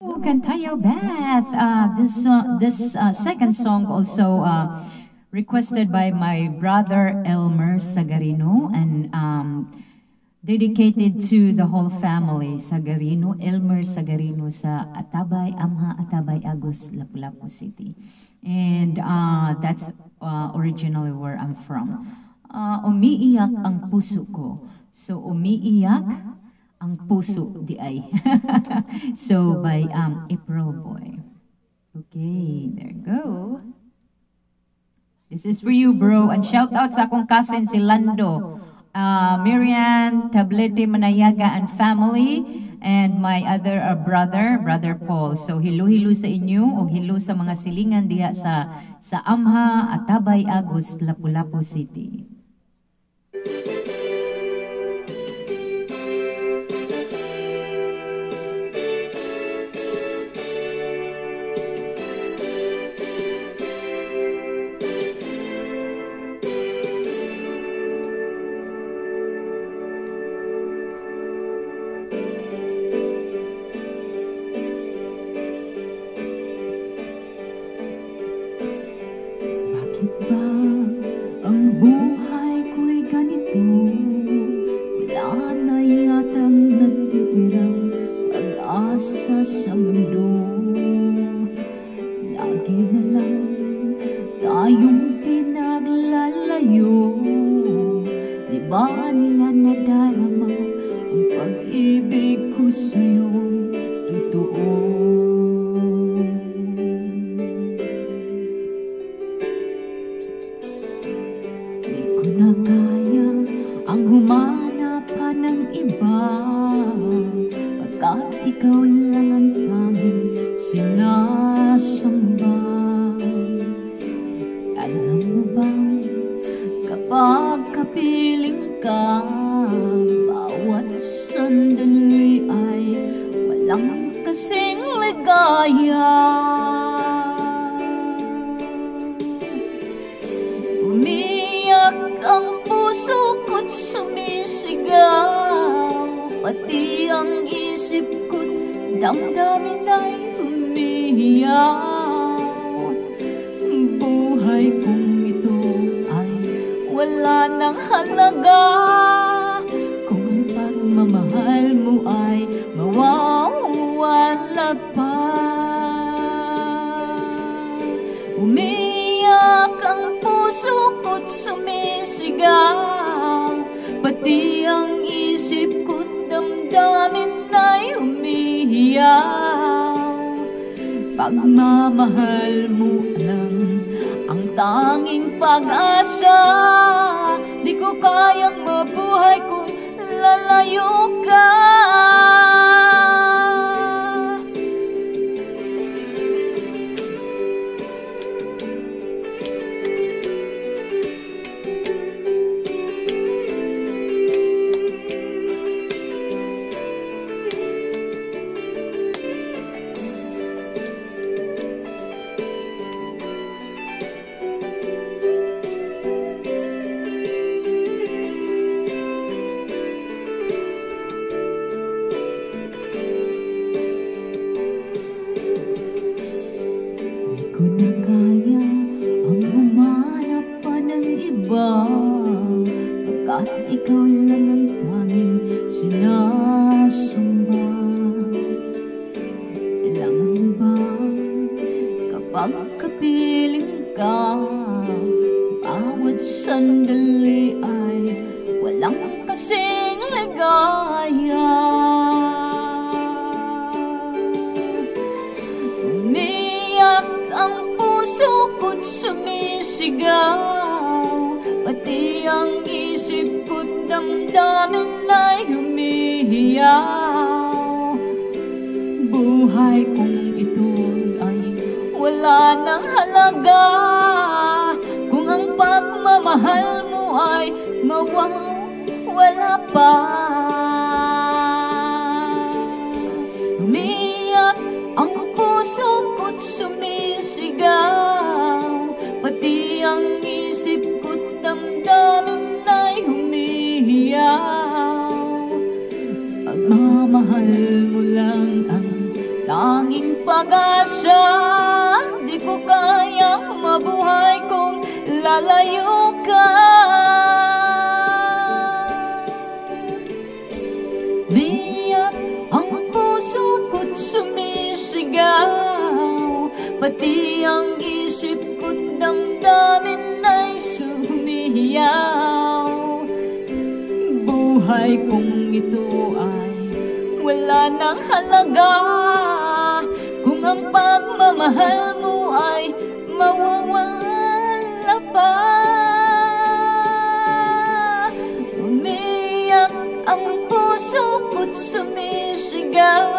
Kantayo Beth. This second song also requested by my brother Elmer Sagarino and dedicated to the whole family. Sagarino, Elmer Sagarino sa Atabay, Amha Atabay Agus, Lapu-Lapu City. And that's originally where I'm from. Umiiyak ang puso ko. So umiiyak ang puso di ay. So by April Boy. Okay, there you go. This is for you, bro. And shout out sa akong cousin si Lando, Miriam Tablete Manayaga and family, and my other brother Paul. So hilo-hilo sa inyo o hilo sa mga silingan diha sa Amha, Atabay, Agus, Lapu-Lapu City. Bakit ba ang buhay ko'y ganito? Wala na yatang nagtitirang pag-asa sa mundo. Lagi na lang tayong pinaglalayo. Di ba nila nadarama ang pag-ibig ko sa'yo? Totoo. Na kaya ang humanap pa ng iba, pagkat ikaw lang ang tanging sinasamba. Alam mo bang kapag kapiling ka, bawat sandali ay walang kasing ligaya. Ang puso ko't sumisigaw, pati ang isip ko't damdamin ay humihiyaw. Buhay kong ito ay wala nang halaga kung ang pagmamahal mo ay mawawala pa. Umiyak ang puso ko't sumisigaw, pati ang isip ko't damdamin ay humihiyaw. Pagmamahal mo lang ang tanging pag-asa, di ko kayang mabuhay kung lalayo ka. Di ko na kaya ang humanap pa ng iba, pagkat ikaw lang ang tanging sinasamba. Alam mo ba, kapag kapiling ka, bawat sandali ay walang kasing ligaya. Ang puso ko't sumisigaw, pati ang isip ko't damdamin ay humihiyaw. Buhay kong ito ay wala nang halaga kung ang pagmamahal mo ay mawawala pa. Umiyak ang puso ko't sumisigaw, pati ang isip ko't damdamin ay humihiyaw. Pagmamahal mo lang ang tanging pag-asa. Di ko kayang mabuhay kung lalayo ka. Biyak ang puso ko't sumisigaw, pati ang isip ko't damdamin ay sumiyaw. Buhay kong ito ay wala nang halaga kung ang pagmamahal mo ay mawawala pa. Umiyak ang puso ko't sumisigaw,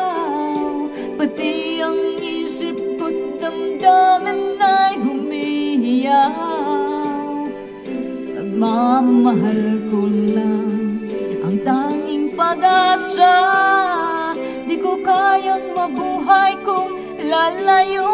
pati ang isip ko't damdamin ay humihiyaw. Pagmamahal ko lang ang tanging pag-asa, di ko kayang mabuhay kung lalayo